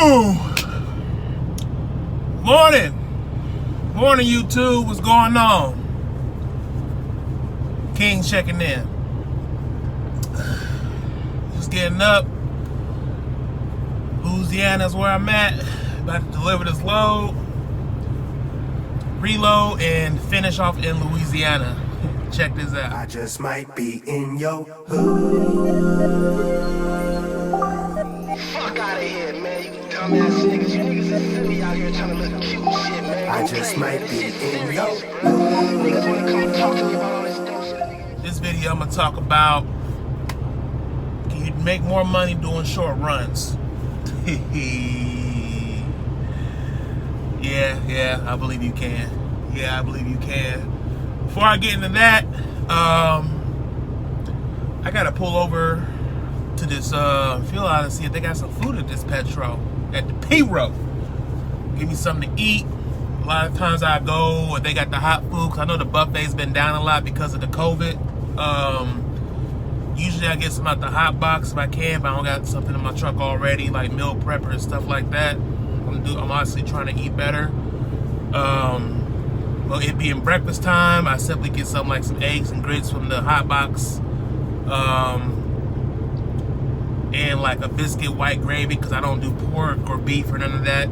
Morning YouTube, what's going on? King checking in. Just getting up. Louisiana's where I'm at. About to deliver this load, reload, and finish off in Louisiana. Check this out. I just might be in your hood. Fuck out of here, man. You dumbass niggas. You niggas is silly out here trying to look cute and shit, man. I just might be in your hood. Niggas wanna come and talk to me about all this dumb shit. This video I'm gonna talk about, can you make more money doing short runs? Yeah, I believe you can. Yeah, I believe you can. Before I get into that, I gotta pull over to this field out and see if they got some food at this Petro, at the P-Row. Give me something to eat. A lot of times I go, or they got the hot food, cause I know the buffet's been down a lot because of the COVID. Usually I get some out the hot box if I can, but I don't got something in my truck already, like meal prepper and stuff like that. I'm honestly trying to eat better. Well, it being breakfast time, I simply get something like some eggs and grits from the hot box, and like a biscuit white gravy, because I don't do pork or beef or none of that.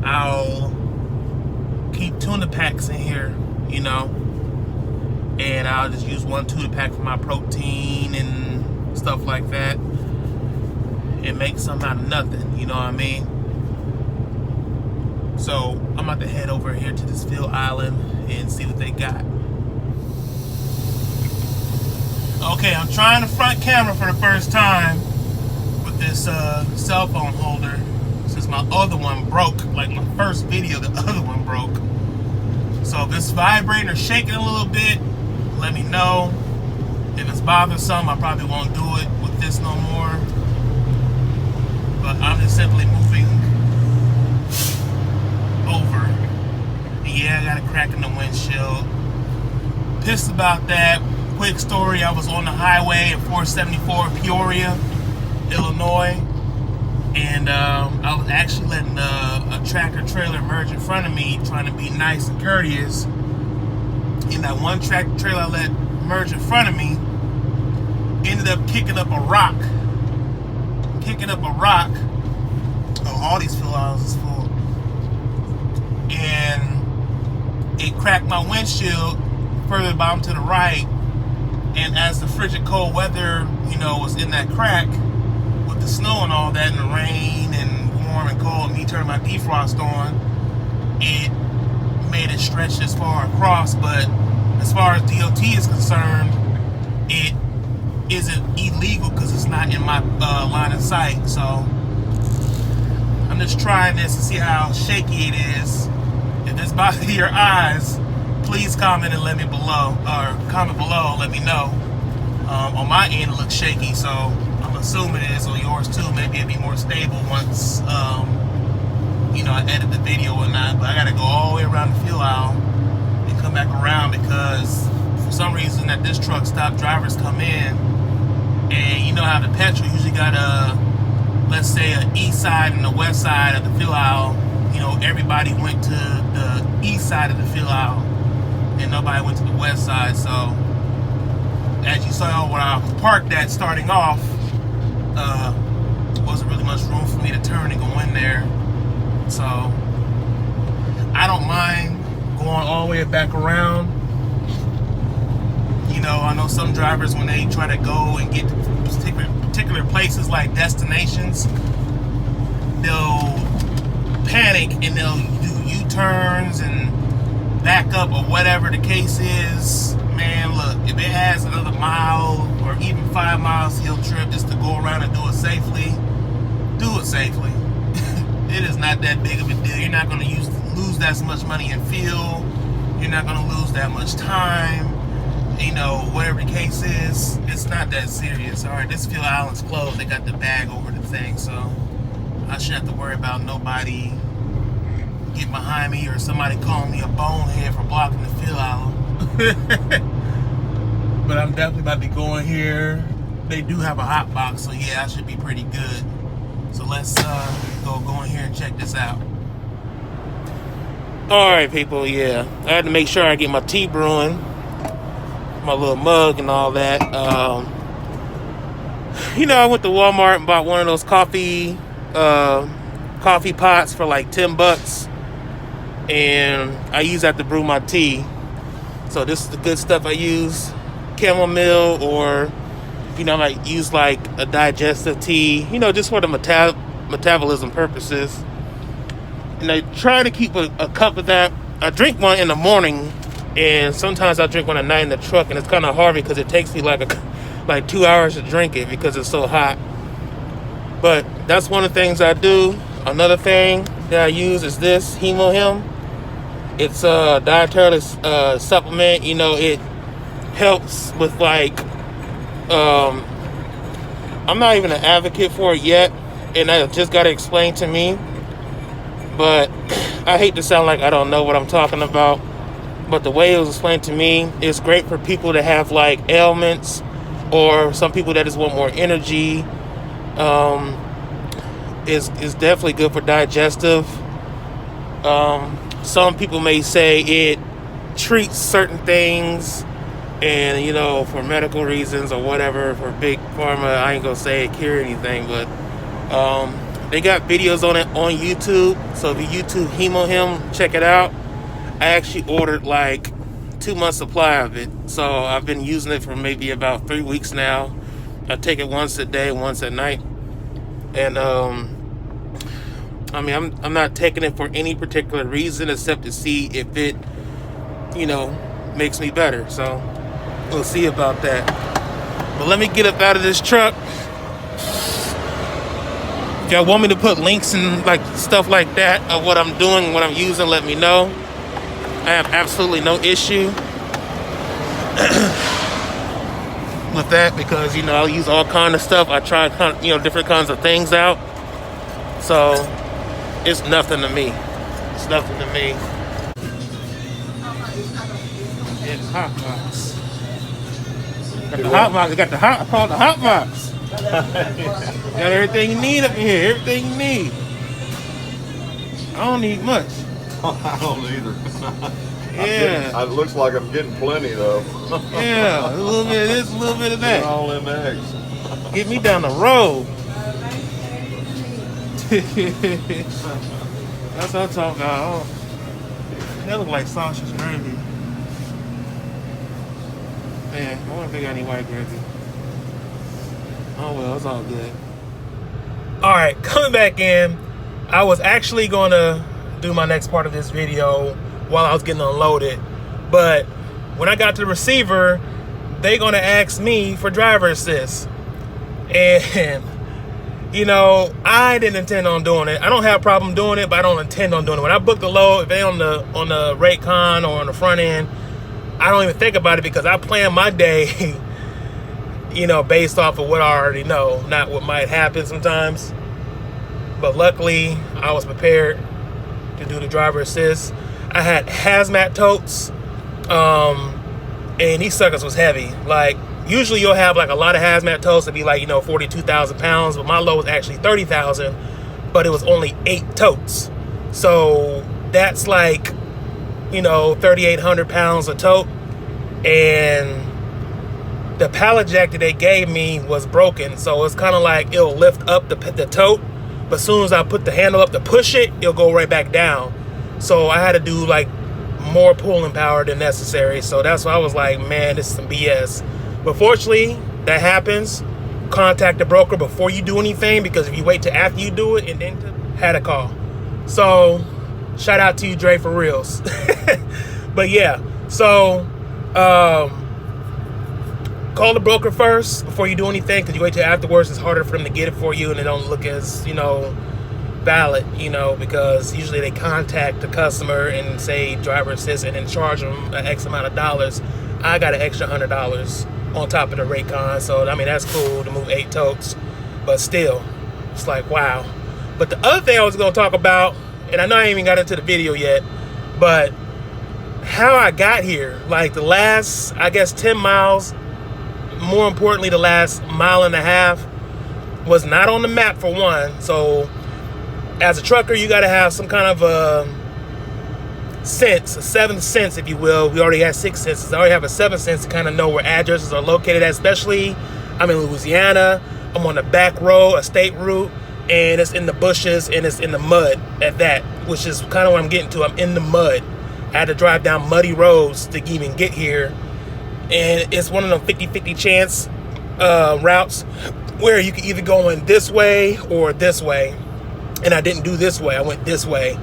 I'll keep tuna packs in here, you know, and I'll just use one tuna pack for my protein and stuff like that, and make something out of nothing, you know what I mean? So I'm about to head over here to this field island and see what they got. Okay, I'm trying to front camera for the first time with this cell phone holder, since my other one broke. Like my first video, the other one broke. So if it's vibrating or shaking a little bit, let me know. If it's bothersome, I probably won't do it with this no more. But I'm just simply moving over. And yeah, I got a crack in the windshield. Pissed about that. Quick story, I was on the highway at 474 Peoria, Illinois, and I was actually letting a tractor trailer merge in front of me, trying to be nice and courteous. And that one tractor trailer I let merge in front of me ended up kicking up a rock. Oh, all these fill aisles is full. And it cracked my windshield further bottom to the right. And as the frigid cold weather, you know, was in that crack with the snow and all that, and the rain and warm and cold, and me turning my defrost on, it made it stretch this far across. But as far as DOT is concerned, it isn't illegal because it's not in my line of sight. So I'm just trying this to see how shaky it is. If this bothers your eyes, please comment and let me below, or comment below, let me know. On my end it looks shaky, so I'm assuming it is on yours too. Maybe it'll be more stable once you know, I edit the video or not. But I gotta go all the way around the fuel aisle and come back around, because for some reason at this truck stop, drivers come in, and you know how the petrol usually got let's say an east side and a west side of the fuel aisle. You know, everybody went to the east side of the fuel aisle and nobody went to the west side. So as you saw where I was parked at starting off, wasn't really much room for me to turn and go in there. So I don't mind going all the way back around. You know, I know some drivers, when they try to go and get to particular places like destinations, they'll panic and they'll do U-turns and back up or whatever the case is. Man, look, if it has another mile or even 5 miles to your trip just to go around and do it safely, do it safely. It is not that big of a deal. You're not going to lose that much money in fuel. You're not going to lose that much time. You know, whatever the case is, it's not that serious. All right, this fuel island's closed. They got the bag over the thing, so I shouldn't have to worry about nobody getting behind me or somebody calling me a bonehead for blocking the fuel island. But I'm definitely about to be going here. They do have a hot box, so yeah, I should be pretty good. So let's go in here and check this out. Alright people, yeah. I had to make sure I get my tea brewing. My little mug and all that. You know, I went to Walmart and bought one of those coffee pots for like $10. And I use that to brew my tea. So this is the good stuff I use. Chamomile, or you know, I might use like a digestive tea, you know, just for the metabolism purposes. And I try to keep a cup of that. I drink one in the morning, and sometimes I drink one at night in the truck, and it's kind of hard because it takes me like 2 hours to drink it because it's so hot. But that's one of the things I do. Another thing that I use is this Hemo. It's a dietary supplement. You know, it helps with like, I'm not even an advocate for it yet, and I just got to explain to me. But I hate to sound like I don't know what I'm talking about. But the way it was explained to me, it's great for people that have like ailments, or some people that just want more energy. Is definitely good for digestive. Some people may say it treats certain things, and you know, for medical reasons or whatever. For big pharma, I ain't gonna say it cure anything, but they got videos on it on YouTube. So if you YouTube Hemo, check it out. I actually ordered like 2 months supply of it, so I've been using it for maybe about 3 weeks now. I take it once a day, once at night, and I mean, I'm not taking it for any particular reason except to see if it, you know, makes me better. So we'll see about that. But let me get up out of this truck. If y'all want me to put links and like stuff like that of what I'm doing, what I'm using, let me know. I have absolutely no issue with that, because you know, I'll use all kind of stuff. I try, you know, different kinds of things out. So it's nothing to me. It's nothing to me. It's hot box. Got the hot box. Got the hot. Called the hot box. Got everything you need up in here. Everything you need. I don't need much. I don't either. Yeah. It looks like I'm getting plenty though. Yeah, a little bit of this, a little bit of that. All them eggs. Get me down the road. That's what I'm talking about. Oh, that look like sausage gravy. Man, I wonder if they got any white gravy. Oh well, it's all good. Alright, coming back in. I was actually gonna do my next part of this video while I was getting unloaded, but when I got to the receiver, they gonna ask me for driver assist. And you know, I didn't intend on doing it. I don't have a problem doing it, but I don't intend on doing it. When I book the load, if they on the rate con or on the front end, I don't even think about it, because I plan my day, you know, based off of what I already know, not what might happen sometimes. But luckily, I was prepared to do the driver assist. I had hazmat totes, and these suckers was heavy. Like, usually you'll have like a lot of hazmat totes to be like, you know, 42,000 pounds, but my load was actually 30,000, but it was only 8 totes. So that's like, you know, 3,800 pounds a tote. And the pallet jack that they gave me was broken. So it's kind of like it'll lift up the tote, but as soon as I put the handle up to push it, it'll go right back down. So I had to do like more pulling power than necessary. So that's why I was like, man, this is some BS. But fortunately, that happens. Contact the broker before you do anything, because if you wait till after you do it, and then had a call. So shout out to you, Dre, for reals. But yeah, so call the broker first before you do anything, because you wait till afterwards, it's harder for them to get it for you, and it don't look as, you know, valid, you know, because usually they contact the customer and say driver assist and then charge them an X amount of dollars. I got an extra $100 on top of the rate con, so I mean, that's cool to move 8 totes, but still, it's like, wow. But the other thing I was going to talk about, and I know I ain't even got into the video yet, but how I got here, like the last, I guess, 10 miles, more importantly, the last mile and a half, was not on the map for one. So as a trucker, you got to have some kind of a sense, a seventh sense, if you will. We already had six senses. I already have a seventh sense to kind of know where addresses are located at, especially I'm in Louisiana. I'm on the back road, a state route, and it's in the bushes and it's in the mud at that, which is kind of what I'm getting to. I'm in the mud. I had to drive down muddy roads to even get here. And it's one of them 50-50 chance routes where you can either go in this way or this way. And I didn't do this way. I went this way.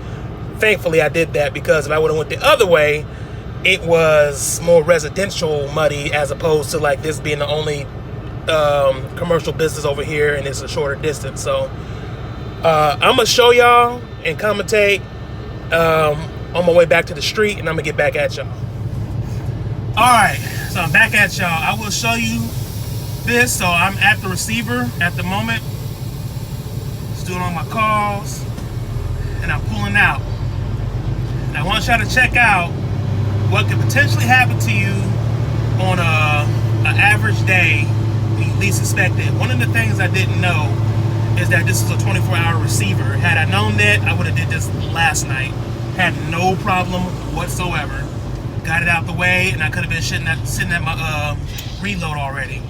Thankfully, I did that, because if I would have went the other way, it was more residential muddy, as opposed to like this being the only commercial business over here, and it's a shorter distance. So I'm gonna show y'all and commentate on my way back to the street, and I'm gonna get back at y'all. All right, so I'm back at y'all. I will show you this. So I'm at the receiver at the moment, just doing all my calls, and I'm pulling out. And I want y'all to check out what could potentially happen to you on an average day when you least expect it. One of the things I didn't know is that this is a 24-hour receiver. Had I known that, I would have did this last night. Had no problem whatsoever. Got it out the way, and I could have been sitting at my reload already.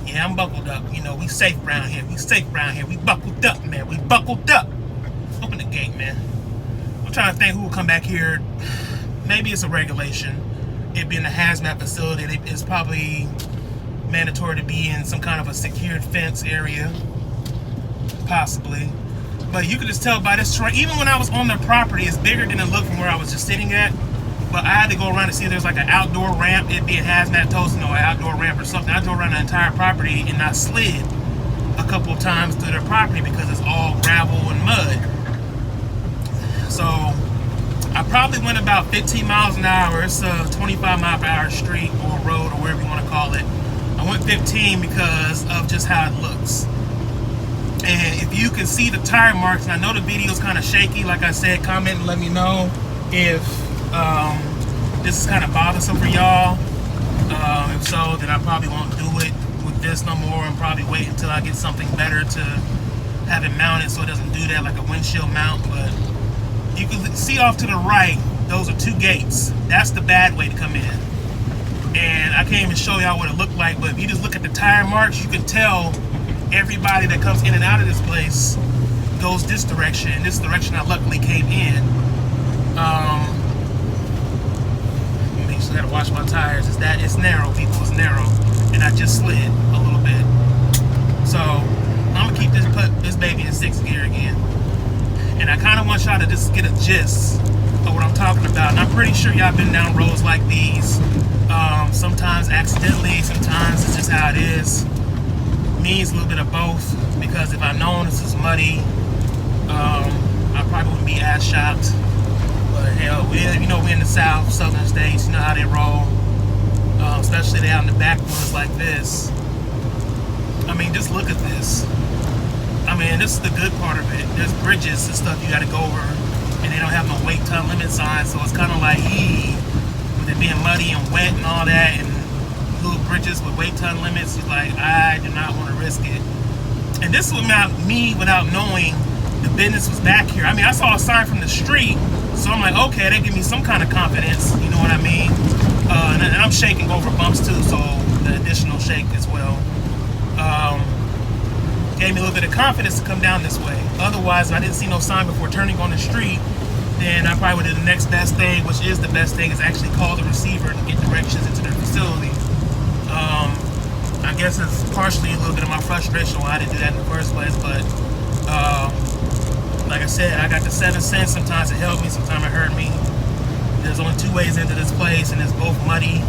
Yeah, I'm buckled up. You know, we safe around here. We safe around here. We buckled up, man. We buckled up. Open the gate, man. I'm trying to think who will come back here. Maybe it's a regulation. It being a hazmat facility, it's probably mandatory to be in some kind of a secured fence area. Possibly. But you can just tell by this terrain. Even when I was on their property, it's bigger than it looked from where I was just sitting at. But I had to go around and see if there's like an outdoor ramp. It being hazmat toast, an outdoor ramp or something. I drove around the entire property and I slid a couple of times through their property because it's all gravel and mud. So I probably went about 15 miles an hour. It's a 25 mile per hour street or road or whatever you want to call it. I went 15 because of just how it looks. And if you can see the tire marks, and I know the video is kind of shaky, like I said, comment and let me know if this is kind of bothersome for y'all. If so, then I probably won't do it with this no more, and probably wait until I get something better to have it mounted so it doesn't do that, like a windshield mount. But you can see off to the right, those are two gates. That's the bad way to come in. And I can't even show y'all what it looked like, but if you just look at the tire marks, you can tell everybody that comes in and out of this place goes this direction. And this direction I luckily came in. I gotta watch my tires. It's narrow, people. It's narrow, and I just slid a little bit. So I'm gonna keep this baby in 6th gear again. And I kind of want y'all to just get a gist of what I'm talking about. And I'm pretty sure y'all been down roads like these. Sometimes accidentally, sometimes it's just how it is. Me, it's a little bit of both, because if I'd known this is muddy, I probably wouldn't be as shocked. But hell, we're in the southern states, you know how they roll. Especially out in the backwoods like this. I mean, just look at this. I mean, this is the good part of it. There's bridges and stuff you gotta go over, and they don't have no wait time limit signs, so it's kind of like, with it being muddy and wet and all that, and little bridges with wait time limits, it's like, I do not want to risk it. And this was me without knowing the business was back here. I mean, I saw a sign from the street, so I'm like, okay, that gives me some kind of confidence, you know what I mean? And I'm shaking over bumps too, so the additional shake as well. Gave me a little bit of confidence to come down this way. Otherwise, if I didn't see no sign before turning on the street, then I probably would have done the next best thing, which is the best thing, is actually call the receiver and get directions into their facility. I guess it's partially a little bit of my frustration why I didn't do that in the first place, but like I said, I got the 7 cents. Sometimes it helped me, sometimes it hurt me. There's only 2 ways into this place, and it's both muddy.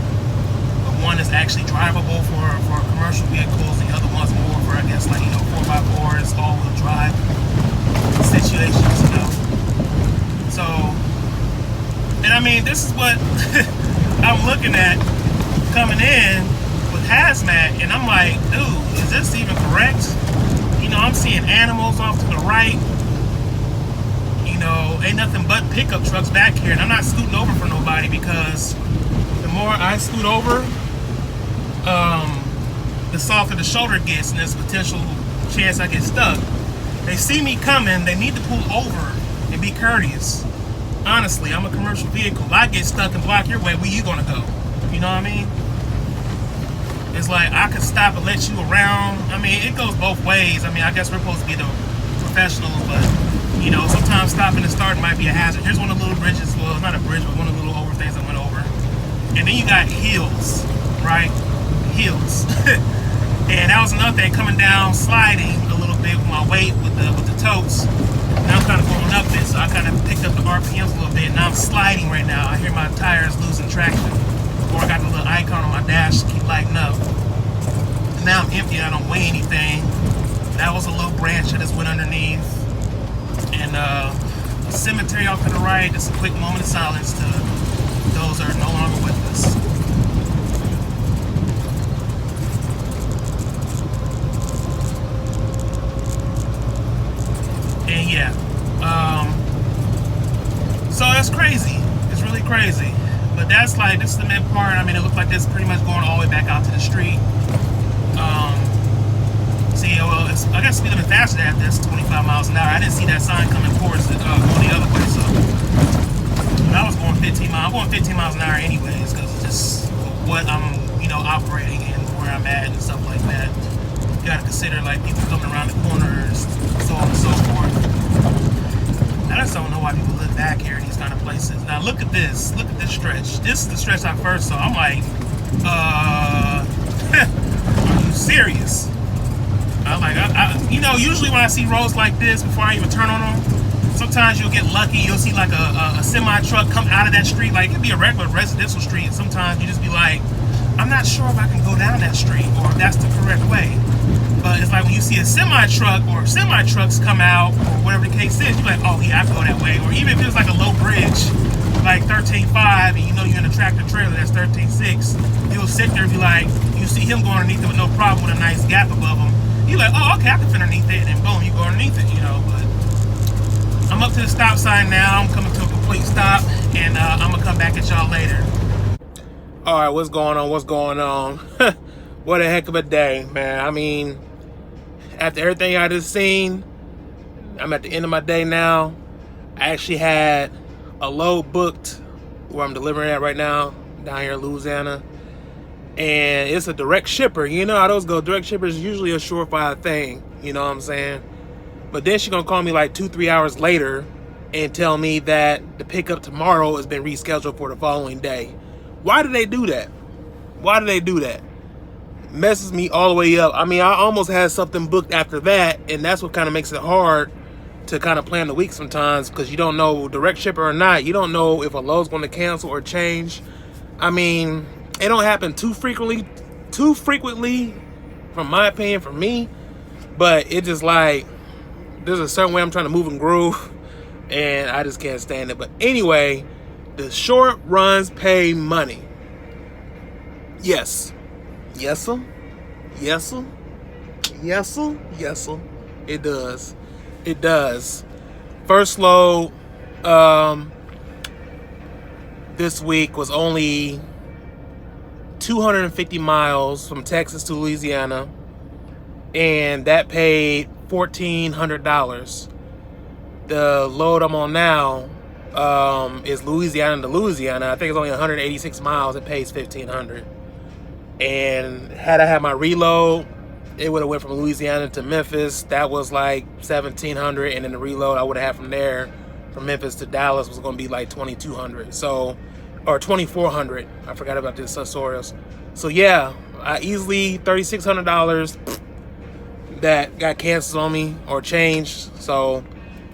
But one is actually drivable for commercial vehicles, and the other one's more for, I guess, like, 4x4s, all-wheel drive situations, So, and I mean, this is what I'm looking at coming in with hazmat, and I'm like, dude, is this even correct? I'm seeing animals off to the right. Ain't nothing but pickup trucks back here, and I'm not scooting over for nobody, because the more I scoot over, the softer the shoulder gets, and there's potential chance I get stuck. They see me coming, they need to pull over and be courteous. Honestly, I'm a commercial vehicle. If I get stuck and block your way, where you gonna go? You know what I mean? It's like I could stop and let you around. I mean, it goes both ways. I mean, I guess we're supposed to be the professionals, but you know, sometimes stopping and starting might be a hazard. Here's one of the little bridges. Well, it's not a bridge, but one of the little overthings I went over. And then you got hills, right? Hills. And that was another thing, coming down, sliding a little bit with my weight with the totes. Now I'm kind of going up it, so I kind of picked up the RPMs a little bit. Now I'm sliding right now. I hear my tires losing traction. Or I got the little icon on my dash to keep lighting up. And now I'm empty, I don't weigh anything. That was a little branch that just went underneath. And a cemetery off to the right, just a quick moment of silence to those that are no longer with us. And yeah, so that's crazy. It's really crazy. But that's like, this is the mid part. I mean, it looked like this pretty much going all the way back out to the street. See, well, I got speed limit faster at this, 25 miles an hour. I didn't see that sign coming towards it, going the other way. So when I was going 15 miles, I'm going 15 miles an hour anyways, because it's just what I'm, you know, operating in, where I'm at and stuff like that. You gotta consider like people coming around the corners, so on and so forth. I just don't know why people live back here in these kind of places. Now look at this stretch. This is the stretch I first saw. I'm like, are you serious? I'm like, you know, usually when I see roads like this, before I even turn on them, sometimes you'll get lucky. You'll see like a semi truck come out of that street. Like, it'd be a regular residential street. And sometimes you just be like, I'm not sure if I can go down that street or if that's the correct way. But it's like when you see a semi truck or semi trucks come out or whatever the case is, you're like, oh yeah, I can go that way. Or even if it's like a low bridge, like 13.5, and you know you're in a tractor trailer that's 13.6, you'll sit there and be like, you see him going underneath it with no problem with a nice gap above him. You're like, oh, okay, I can fit underneath it, and then boom, you go underneath it, you know. But I'm up to the stop sign now. I'm coming to a complete stop, and I'm gonna come back at y'all later. All right, what's going on? What's going on? What a heck of a day, man. I mean, after everything I just seen, I'm at the end of my day now. I actually had a load booked where I'm delivering at right now, down here in Louisiana. And it's a direct shipper. You know how those go. Direct shippers is usually a surefire thing. You know what I'm saying? But then she's going to call me like 2-3 hours later and tell me that the pickup tomorrow has been rescheduled for the following day. Why do they do that? Why do they do that? Messes me all the way up. I mean, I almost had something booked after that, and that's what kind of makes it hard to kind of plan the week sometimes, because you don't know, direct shipper or not, you don't know if a load's going to cancel or change. I mean, it don't happen too frequently, from my opinion, for me, but it just like, there's a certain way I'm trying to move and groove, and I just can't stand it. But anyway, the short runs pay money. Yes. Yes, sir. Yes, sir. Yes, sir. Yes, sir. It does. It does. First load this week was only 250 miles from Texas to Louisiana, and that paid $1,400. The load I'm on now is Louisiana to Louisiana. I think it's only 186 miles. It pays $1,500. And had I had my reload, it would have went from Louisiana to Memphis. That was like $1,700, and then the reload I would have had from there, from Memphis to Dallas, was going to be like $2,200. So, or $2,400. I forgot about this accessorials. So yeah, I easily $3,600 that got canceled on me or changed. So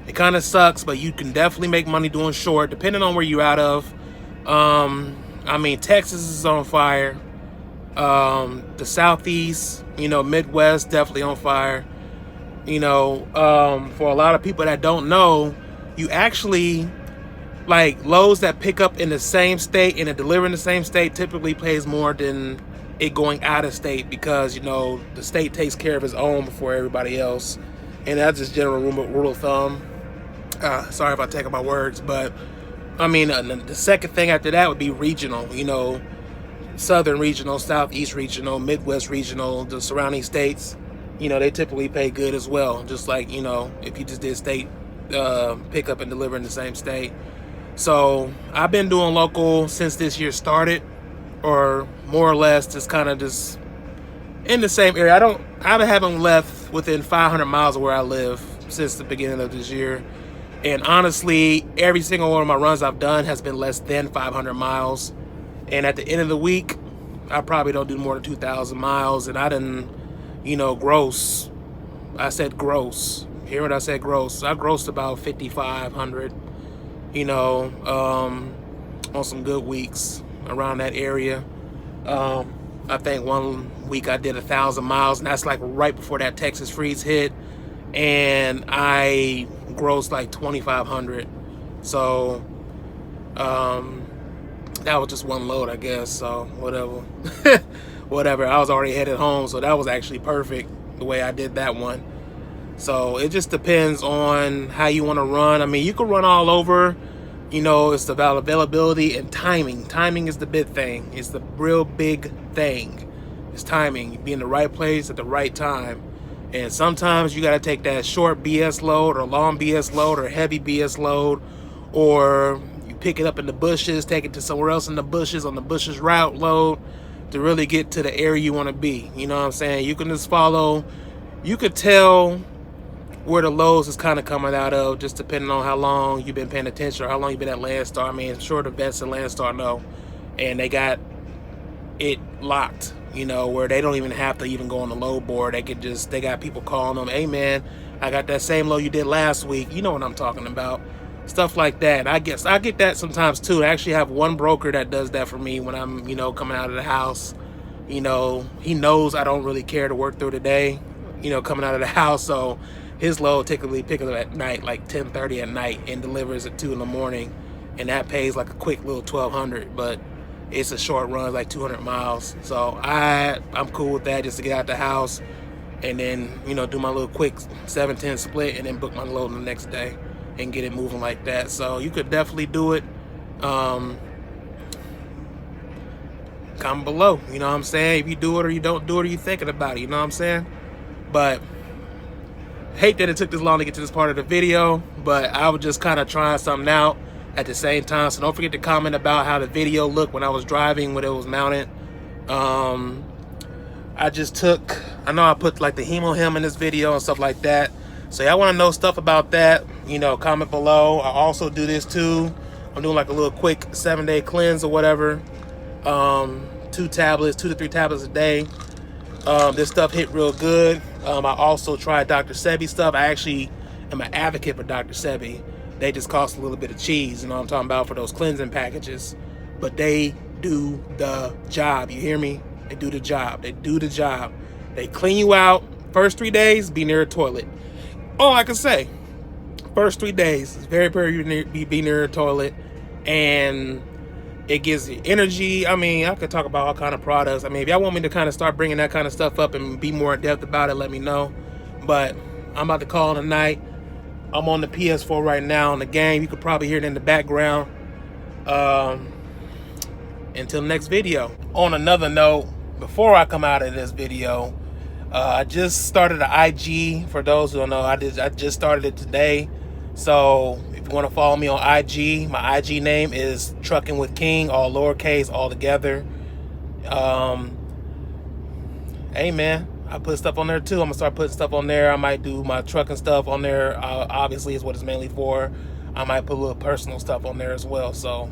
it kind of sucks, but you can definitely make money doing short, depending on where you're out of. I mean, Texas is on fire. The Southeast, you know, Midwest, definitely on fire. You know, for a lot of people that don't know, you actually, like, loads that pick up in the same state and deliver in the same state typically pays more than it going out of state, because, you know, the state takes care of its own before everybody else. And that's just general rule of thumb. Sorry if I take my words, but I mean, the second thing after that would be regional. You know, Southern regional, Southeast regional, Midwest regional, the surrounding states. you know, they typically pay good as well. Just like, you know, if you just did state pick up and deliver in the same state. So I've been doing local since this year started, or more or less just kind of just in the same area. I haven't left within 500 miles of where I live since the beginning of this year. And honestly, every single one of my runs I've done has been less than 500 miles. And at the end of the week, I probably don't do more than 2,000 miles. And I didn't, you know, gross. I said gross. Hear what I said, gross. I grossed about 5,500, you know, on some good weeks around that area. I think one week I did 1,000 miles, and that's like right before that Texas freeze hit. And I grossed like 2,500. So, that was just one load, I guess. So whatever. Whatever. I was already headed home, so that was actually perfect the way I did that one. So it just depends on how you want to run. I mean, you can run all over. You know, it's about availability and timing. Timing is the big thing. It's the real big thing. It's timing. Be in the right place at the right time. And sometimes you got to take that short BS load or long BS load or heavy BS load, or you pick it up in the bushes, take it to somewhere else in the bushes on the bushes route load to really get to the area you want to be. You know what I'm saying? You can just follow. You could tell where the lows is kind of coming out of, just depending on how long you've been paying attention or how long you've been at Landstar. I mean, I'm sure the vets at Landstar know, and they got it locked, you know, where they don't even have to even go on the load board. They got people calling them, hey man, I got that same load you did last week. You know what I'm talking about. Stuff like that. I guess I get that sometimes too. I actually have one broker that does that for me when I'm, you know, coming out of the house. You know, he knows I don't really care to work through the day, you know, coming out of the house. So his load typically picks up at night, like 10:30 at night, and delivers at 2 in the morning. And that pays like a quick little 1,200, but it's a short run, like 200 miles. So I'm cool with that, just to get out the house and then, you know, do my little quick 7-10 split and then book my load the next day and get it moving like that. So you could definitely do it. Comment below, you know what I'm saying? If you do it or you don't do it, or you thinking about it, you know what I'm saying? But hate that it took this long to get to this part of the video, but I was just kind of trying something out at the same time. So don't forget to comment about how the video looked when I was driving, when it was mounted. I know I put like the Hemo hem in this video and stuff like that. So y'all want to know stuff about that, you know, comment below. I also do this too. I'm doing like a little quick 7-day cleanse or whatever. 2 to 3 tablets a day. This stuff hit real good. I also tried Dr. Sebi stuff. I actually am an advocate for Dr. Sebi. They just cost a little bit of cheese, you know what I'm talking about, for those cleansing packages. But they do the job, you hear me? They do the job. They do the job. They clean you out. First 3 days, be near a toilet. All I can say. First 3 days, it's very, very be near a toilet. And it gives you energy. I mean, I could talk about all kind of products. I mean, if y'all want me to kind of start bringing that kind of stuff up and be more in depth about it, let me know. But I'm about to call it a night. I'm on the PS4 right now on the game. You could probably hear it in the background. Until the next video. On another note, before I come out of this video, I just started an IG. For those who don't know, I just started it today. So if you want to follow me on IG, my IG name is Trucking with King, all lowercase, all together. Hey man, I put stuff on there too. I'm gonna start putting stuff on there. I might do my trucking stuff on there. Obviously, is what it's mainly for. I might put a little personal stuff on there as well. So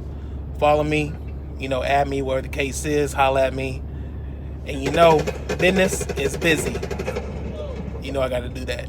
follow me, you know, add me where the case is, holla at me. And you know, business is busy. You know I got to do that.